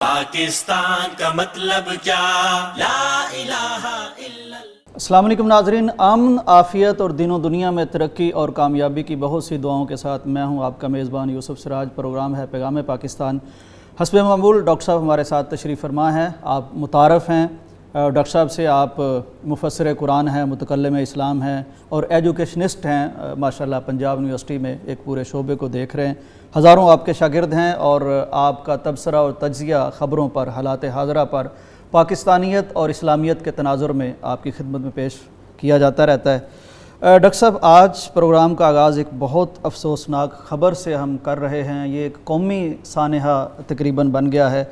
پاکستان کا مطلب کیا؟ لا الہ الا اللہ۔ السلام علیکم ناظرین، امن، عافیت اور دین و دنیا میں ترقی اور کامیابی کی بہت سی دعاؤں کے ساتھ میں ہوں آپ کا میزبان یوسف سراج۔ پروگرام ہے پیغام پاکستان۔ حسب معمول ڈاکٹر صاحب ہمارے ساتھ تشریف فرما ہیں۔ آپ متعارف ہیں ڈاکٹر صاحب سے، آپ مفسر قرآن ہیں، متکلم اسلام ہیں اور ایجوکیشنسٹ ہیں ماشاءاللہ۔ پنجاب یونیورسٹی میں ایک پورے شعبے کو دیکھ رہے ہیں، ہزاروں آپ کے شاگرد ہیں اور آپ کا تبصرہ اور تجزیہ خبروں پر، حالات حاضرہ پر، پاکستانیت اور اسلامیت کے تناظر میں آپ کی خدمت میں پیش کیا جاتا رہتا ہے۔ ڈاکٹر صاحب، آج پروگرام کا آغاز ایک بہت افسوسناک خبر سے ہم کر رہے ہیں۔ یہ ایک قومی سانحہ تقریباً بن گیا ہے۔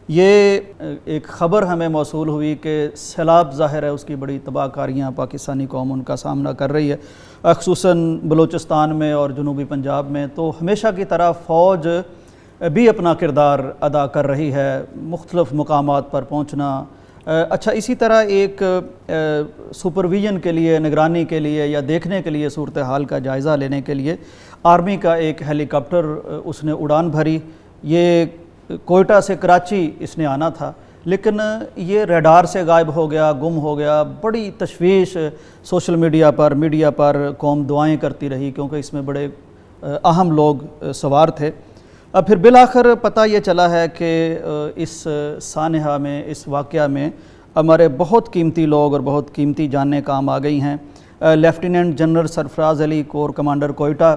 یہ ایک خبر ہمیں موصول ہوئی کہ سیلاب ظاہر ہے اس کی بڑی تباہ کاریاں پاکستانی قوم ان کا سامنا کر رہی ہے، خصوصاً بلوچستان میں اور جنوبی پنجاب میں۔ تو ہمیشہ کی طرح فوج بھی اپنا کردار ادا کر رہی ہے، مختلف مقامات پر پہنچنا۔ اچھا، اسی طرح ایک سپرویژن کے لیے، نگرانی کے لیے یا دیکھنے کے لیے، صورتحال کا جائزہ لینے کے لیے آرمی کا ایک ہیلی کاپٹر اس نے اڑان بھری۔ یہ کوئٹہ سے کراچی اس نے آنا تھا، لیکن یہ ریڈار سے غائب ہو گیا، گم ہو گیا۔ بڑی تشویش سوشل میڈیا پر قوم دعائیں کرتی رہی، کیونکہ اس میں بڑے اہم لوگ سوار تھے۔ اب پھر بالآخر پتہ یہ چلا ہے کہ اس سانحہ میں، اس واقعہ میں ہمارے بہت قیمتی لوگ اور بہت قیمتی جانیں کام آ گئی ہیں۔ لیفٹیننٹ جنرل سرفراز علی، کور کمانڈر کوئٹہ،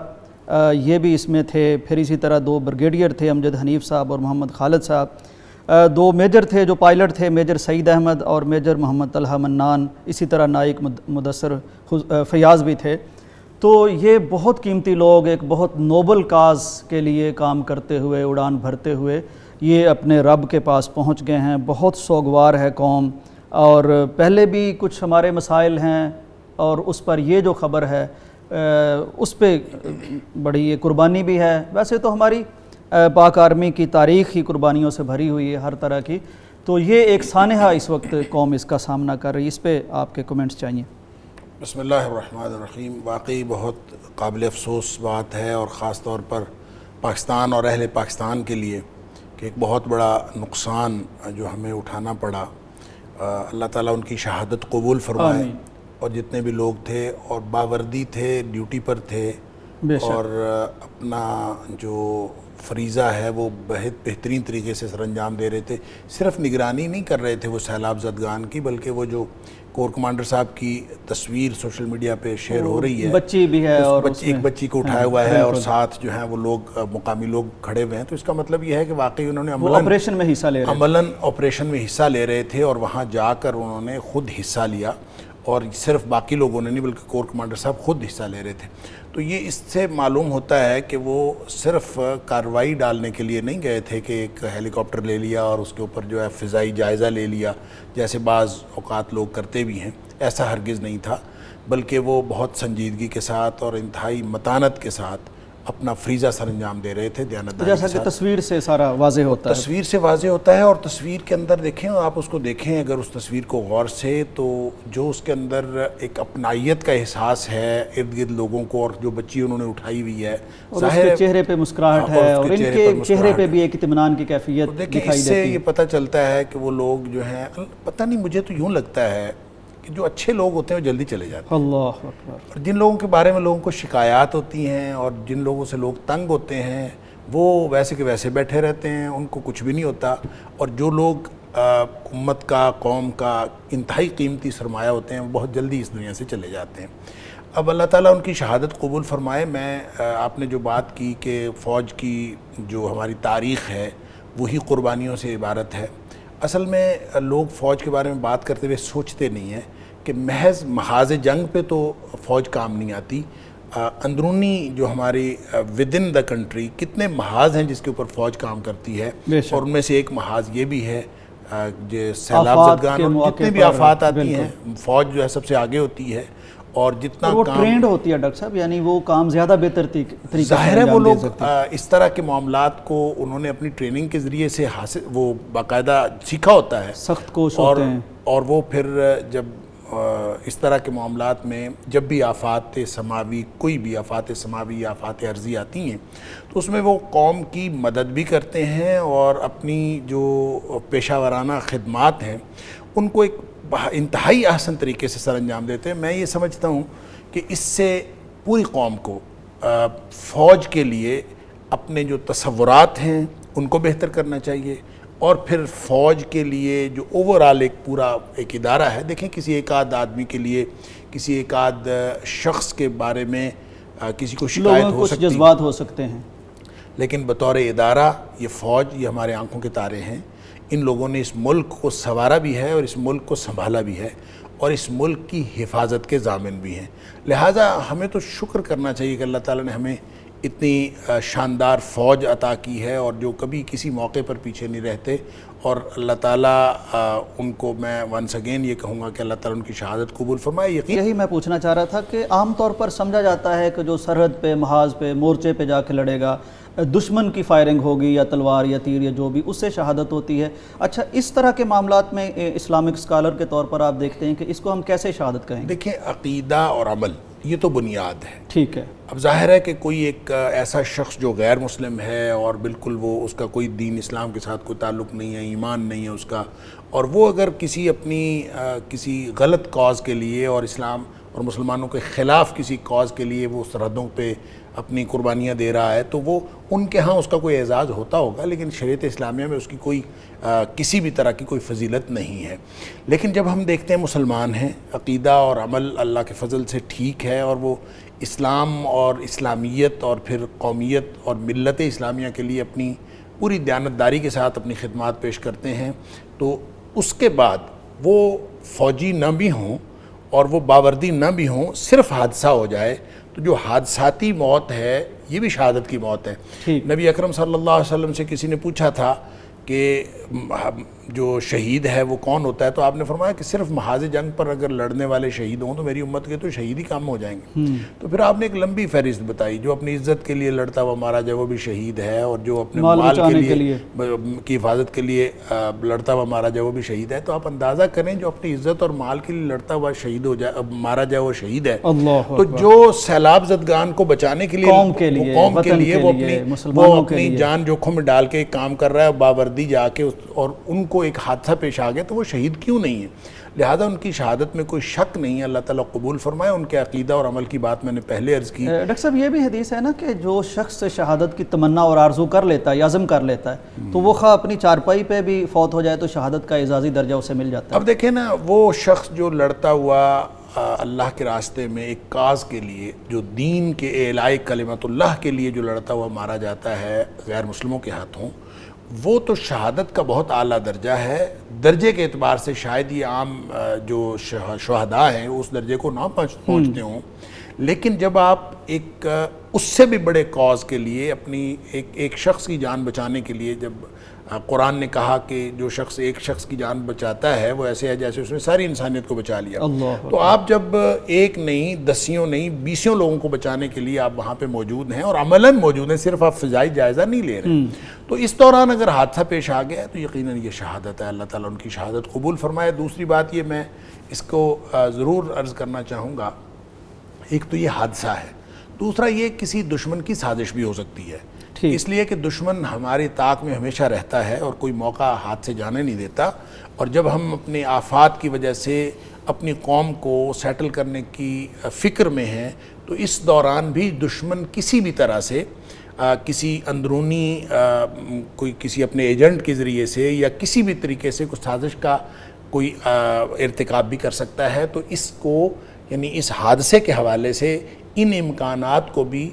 یہ بھی اس میں تھے۔ پھر اسی طرح 2 بریگیڈیئر تھے، امجد حنیف صاحب اور محمد خالد صاحب۔ 2 میجر تھے جو پائلٹ تھے، میجر سعید احمد اور میجر محمد طلحہ منان۔ اسی طرح نائک مدثر فیاض بھی تھے۔ تو یہ بہت قیمتی لوگ ایک بہت نوبل کاز کے لیے کام کرتے ہوئے، اڑان بھرتے ہوئے یہ اپنے رب کے پاس پہنچ گئے ہیں۔ بہت سوگوار ہے قوم، اور پہلے بھی کچھ ہمارے مسائل ہیں اور اس پر یہ جو خبر ہے اس پہ بڑی یہ قربانی بھی ہے۔ ویسے تو ہماری پاک آرمی کی تاریخ ہی قربانیوں سے بھری ہوئی ہے ہر طرح کی، تو یہ ایک سانحہ اس وقت قوم اس کا سامنا کر رہی ہے۔ اس پہ آپ کے کمنٹس چاہیے۔ بسم اللہ الرحمن الرحیم۔ واقعی بہت قابل افسوس بات ہے، اور خاص طور پر پاکستان اور اہل پاکستان کے لیے کہ ایک بہت بڑا نقصان جو ہمیں اٹھانا پڑا۔ اللہ تعالیٰ ان کی شہادت قبول فرمائے، اور جتنے بھی لوگ تھے اور باوردی تھے، ڈیوٹی پر تھے اور اپنا جو فریضہ ہے وہ بہت بہترین طریقے سے سر انجام دے رہے تھے۔ صرف نگرانی نہیں کر رہے تھے وہ سیلاب زدگان کی، بلکہ وہ جو کور کمانڈر صاحب کی تصویر سوشل میڈیا پہ شیئر ہو رہی ہے، بچی بھی ہے اور ایک بچی کو اٹھایا ہوا ہے، اور ساتھ جو ہیں وہ لوگ مقامی لوگ کھڑے ہوئے ہیں۔ تو اس کا مطلب یہ ہے کہ واقعی انہوں نے آپریشن میں حصہ لے رہے عملاً آپریشن میں حصہ لے رہے تھے، اور وہاں جا کر انہوں نے خود حصہ لیا، اور صرف باقی لوگوں نے نہیں بلکہ کور کمانڈر صاحب خود حصہ لے رہے تھے۔ تو یہ اس سے معلوم ہوتا ہے کہ وہ صرف کارروائی ڈالنے کے لیے نہیں گئے تھے کہ ایک ہیلی کاپٹر لے لیا اور اس کے اوپر جو ہے فضائی جائزہ لے لیا، جیسے بعض اوقات لوگ کرتے بھی ہیں۔ ایسا ہرگز نہیں تھا، بلکہ وہ بہت سنجیدگی کے ساتھ اور انتہائی متانت کے ساتھ اپنا فریضہ سر انجام دے رہے تھے، دیانتداری کے ساتھ۔ جیسا کہ تصویر سے سارا واضح ہوتا ہے، تصویر سے واضح ہوتا ہے، اور تصویر کے اندر دیکھیں، آپ اس کو دیکھیں اگر اس تصویر کو غور سے، تو جو اس کے اندر ایک اپنائیت کا احساس ہے ارد گرد لوگوں کو، اور جو بچی انہوں نے اٹھائی ہوئی ہے، اور اس کے چہرے پہ مسکراہٹ ہے، اور ان کے چہرے پہ بھی ایک اطمینان کی کیفیت دکھائی دیتی ہے۔ اس سے یہ پتہ چلتا ہے کہ وہ لوگ جو ہیں، پتہ نہیں، مجھے تو یوں لگتا ہے کہ جو اچھے لوگ ہوتے ہیں وہ جلدی چلے جاتے ہیں۔ اللہ اکبر۔ اور جن لوگوں کے بارے میں لوگوں کو شکایات ہوتی ہیں اور جن لوگوں سے لوگ تنگ ہوتے ہیں، وہ ویسے کے ویسے بیٹھے رہتے ہیں، ان کو کچھ بھی نہیں ہوتا۔ اور جو لوگ امت کا، قوم کا انتہائی قیمتی سرمایہ ہوتے ہیں، وہ بہت جلدی اس دنیا سے چلے جاتے ہیں۔ اب اللہ تعالیٰ ان کی شہادت قبول فرمائے۔ میں آپ نے جو بات کی کہ فوج کی جو ہماری تاریخ ہے وہی قربانیوں سے عبارت ہے، اصل میں لوگ فوج کے بارے میں بات کرتے ہوئے سوچتے نہیں ہیں کہ محض محاذ جنگ پہ تو فوج کام نہیں آتی، اندرونی جو ہماری ود ان دا کنٹری کتنے محاذ ہیں جس کے اوپر فوج کام کرتی ہے، اور ان میں سے ایک محاذ یہ بھی ہے جو سیلاب زدگان اور جتنے بھی آفات آتی ہیں، فوج جو ہے سب سے آگے ہوتی ہے، اور جتنا وہ ٹرینڈ ہوتی ہے ڈاکٹر صاحب، یعنی وہ کام زیادہ بہتر طریقے سے ظاہر ہے وہ لوگ اس طرح کے معاملات کو انہوں نے اپنی ٹریننگ کے ذریعے سے حاصل، وہ باقاعدہ سیکھا ہوتا ہے، سخت کوش ہوتے ہیں، اور وہ پھر جب اس طرح کے معاملات میں جب بھی آفات سماوی، کوئی بھی آفات سماوی یا آفات ارضی آتی ہیں تو اس میں وہ قوم کی مدد بھی کرتے ہیں اور اپنی جو پیشہ ورانہ خدمات ہیں ان کو ایک انتہائی احسن طریقے سے سر انجام دیتے ہیں۔ میں یہ سمجھتا ہوں کہ اس سے پوری قوم کو فوج کے لیے اپنے جو تصورات ہیں ان کو بہتر کرنا چاہیے، اور پھر فوج کے لیے جو اوورال ایک پورا ایک ادارہ ہے، دیکھیں کسی ایک آدھ آدمی کے لیے، کسی ایک آدھ شخص کے بارے میں کسی کو شکایت ہو سکتی ہے، جذبات ہو سکتے ہیں، لیکن بطور ادارہ یہ فوج یہ ہمارے آنکھوں کے تارے ہیں۔ ان لوگوں نے اس ملک کو سنوارا بھی ہے اور اس ملک کو سنبھالا بھی ہے اور اس ملک کی حفاظت کے ضامن بھی ہیں۔ لہٰذا ہمیں تو شکر کرنا چاہیے کہ اللہ تعالیٰ نے ہمیں اتنی شاندار فوج عطا کی ہے اور جو کبھی کسی موقع پر پیچھے نہیں رہتے، اور اللہ تعالیٰ ان کو میں ونس اگین یہ کہوں گا کہ اللہ تعالیٰ ان کی شہادت قبول فرمائے۔ یہی میں پوچھنا چاہ رہا تھا کہ عام طور پر سمجھا جاتا ہے کہ جو سرحد پہ، محاذ پہ، مورچے پہ جا کے لڑے گا، دشمن کی فائرنگ ہوگی یا تلوار یا تیر یا جو بھی، اس سے شہادت ہوتی ہے۔ اچھا، اس طرح کے معاملات میں اسلامک اسکالر کے طور پر آپ دیکھتے ہیں کہ اس کو ہم کیسے شہادت کہیں گے؟ دیکھیں، عقیدہ اور عمل یہ تو بنیاد ہے۔ ٹھیک ہے، اب ظاہر ہے کہ کوئی ایک ایسا شخص جو غیر مسلم ہے اور بالکل وہ اس کا کوئی دین اسلام کے ساتھ کوئی تعلق نہیں ہے، ایمان نہیں ہے اس کا، اور وہ اگر کسی اپنی کسی غلط کاز کے لیے اور اسلام اور مسلمانوں کے خلاف کسی کاز کے لیے وہ سرحدوں پہ اپنی قربانیاں دے رہا ہے تو وہ ان کے ہاں اس کا کوئی اعزاز ہوتا ہوگا، لیکن شریعت اسلامیہ میں اس کی کوئی کسی بھی طرح کی کوئی فضیلت نہیں ہے۔ لیکن جب ہم دیکھتے ہیں مسلمان ہیں، عقیدہ اور عمل اللہ کے فضل سے ٹھیک ہے اور وہ اسلام اور اسلامیت اور پھر قومیت اور ملت اسلامیہ کے لیے اپنی پوری دیانتداری کے ساتھ اپنی خدمات پیش کرتے ہیں، تو اس کے بعد وہ فوجی نہ بھی ہوں اور وہ باوردی نہ بھی ہوں، صرف حادثہ ہو جائے تو جو حادثاتی موت ہے یہ بھی شہادت کی موت ہے۔ نبی اکرم صلی اللہ علیہ وسلم سے کسی نے پوچھا تھا کہ جو شہید ہے وہ کون ہوتا ہے، تو آپ نے فرمایا کہ صرف محاذ جنگ پر اگر لڑنے والے شہید ہوں تو میری امت کے تو شہید ہی کام ہو جائیں گے۔ تو پھر آپ نے ایک لمبی فہرست بتائی، جو اپنی عزت کے لیے لڑتا ہوا مارا جائے وہ بھی شہید ہے، اور جو اپنے مال کے لیے کی حفاظت کے لیے لڑتا ہوا مارا جائے وہ بھی شہید ہے۔ تو آپ اندازہ کریں جو اپنی عزت اور مال کے لیے لڑتا ہوا شہید ہو جائے، مارا جائے وہ شہید ہے، تو جو سیلاب زدگان کو بچانے کے لیے قوم کے لیے وہ اپنی جان جوکھم میں ڈال کے کام کر رہا ہے، باوردی جا کے، اور ان کو ایک حادثہ پیش آ گیا تو وہ شہید کیوں نہیں ہے؟ لہذا ان کی شہادت میں کوئی شک نہیں ہے، اللہ تعالیٰ قبول فرمائے۔ ان کے عقیدہ اور عمل کی بات میں نے پہلے عرض کی۔ ڈاکٹر صاحب، یہ بھی حدیث ہے نا کہ جو شخص شہادت کی تمنا اور آرزو کر لیتا ہے، عزم کر لیتا ہے، تو وہ خواہ اپنی چارپائی پہ بھی فوت ہو جائے تو شہادت کا اعزازی درجہ اسے مل جاتا ہے۔ اب دیکھیں نا، وہ شخص جو لڑتا ہوا اللہ کے راستے میں ایک کاز کے لیے، جو دین کے اعلاء کلمت اللہ کے لیے جو لڑتا ہوا مارا جاتا ہے غیر مسلموں کے ہاتھوں، وہ تو شہادت کا بہت اعلیٰ درجہ ہے۔ درجے کے اعتبار سے شاید یہ عام جو شہداء ہیں اس درجے کو نہ پہنچتے ہوں، لیکن جب آپ ایک اس سے بھی بڑے کاز کے لیے اپنی ایک شخص کی جان بچانے کے لیے، جب قرآن نے کہا کہ جو شخص ایک شخص کی جان بچاتا ہے وہ ایسے ہے جیسے اس نے ساری انسانیت کو بچا لیا، تو آپ جب ایک نہیں، دسیوں نہیں، بیسیوں لوگوں کو بچانے کے لیے آپ وہاں پہ موجود ہیں اور عملاً موجود ہیں، صرف آپ فضائی جائزہ نہیں لے رہے، تو اس دوران اگر حادثہ پیش آ گیا تو یقیناً یہ شہادت ہے۔ اللہ تعالیٰ ان کی شہادت قبول فرمائے۔ دوسری بات یہ میں اس کو ضرور عرض کرنا چاہوں گا، ایک تو یہ حادثہ ہے، دوسرا یہ کسی دشمن کی سازش بھی ہو سکتی ہے، اس لیے کہ دشمن ہماری طاق میں ہمیشہ رہتا ہے اور کوئی موقع ہاتھ سے جانے نہیں دیتا، اور جب ہم اپنے آفات کی وجہ سے اپنی قوم کو سیٹل کرنے کی فکر میں ہیں تو اس دوران بھی دشمن کسی بھی طرح سے کسی اندرونی کوئی کسی اپنے ایجنٹ کے ذریعے سے یا کسی بھی طریقے سے کوئی سازش کا کوئی ارتکاب بھی کر سکتا ہے۔ تو اس کو یعنی اس حادثے کے حوالے سے ان امکانات کو بھی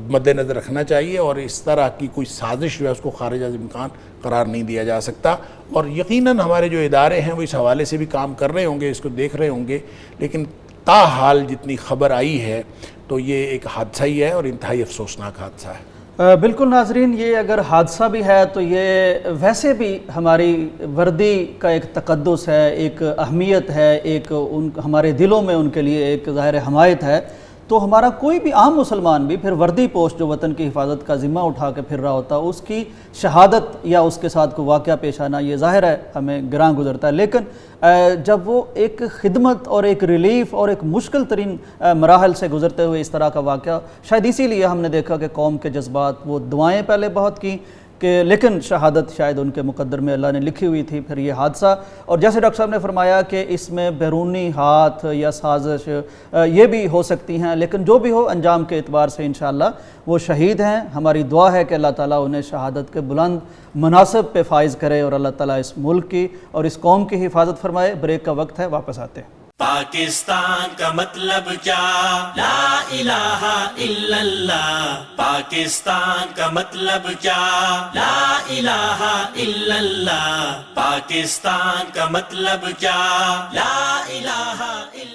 مد نظر رکھنا چاہیے، اور اس طرح کی کوئی سازش جو ہے اس کو خارج از امکان قرار نہیں دیا جا سکتا۔ اور یقیناً ہمارے جو ادارے ہیں وہ اس حوالے سے بھی کام کر رہے ہوں گے، اس کو دیکھ رہے ہوں گے، لیکن تاحال جتنی خبر آئی ہے تو یہ ایک حادثہ ہی ہے اور انتہائی افسوسناک حادثہ ہے۔ بالکل ناظرین، یہ اگر حادثہ بھی ہے تو یہ ویسے بھی ہماری وردی کا ایک تقدس ہے، ایک اہمیت ہے، ایک ہمارے دلوں میں ان کے لیے ایک ظاہر حمایت ہے۔ تو ہمارا کوئی بھی عام مسلمان بھی پھر وردی پوش جو وطن کی حفاظت کا ذمہ اٹھا کے پھر رہا ہوتا ہے، اس کی شہادت یا اس کے ساتھ کوئی واقعہ پیش آنا یہ ظاہر ہے ہمیں گراں گزرتا ہے، لیکن جب وہ ایک خدمت اور ایک ریلیف اور ایک مشکل ترین مراحل سے گزرتے ہوئے اس طرح کا واقعہ، شاید اسی لیے ہم نے دیکھا کہ قوم کے جذبات، وہ دعائیں پہلے بہت کی کہ لیکن شہادت شاید ان کے مقدر میں اللہ نے لکھی ہوئی تھی، پھر یہ حادثہ۔ اور جیسے ڈاکٹر صاحب نے فرمایا کہ اس میں بیرونی ہاتھ یا سازش یہ بھی ہو سکتی ہیں، لیکن جو بھی ہو انجام کے اعتبار سے انشاءاللہ وہ شہید ہیں۔ ہماری دعا ہے کہ اللہ تعالیٰ انہیں شہادت کے بلند مناصب پہ فائز کرے اور اللہ تعالیٰ اس ملک کی اور اس قوم کی حفاظت فرمائے۔ بریک کا وقت ہے، واپس آتے ہیں۔ پاکستان کا مطلب کیا؟ لا الہ الا اللہ۔ پاکستان کا مطلب کیا؟ لا الہ الا اللہ۔ پاکستان کا مطلب کیا؟ لا الہ الا اللہ۔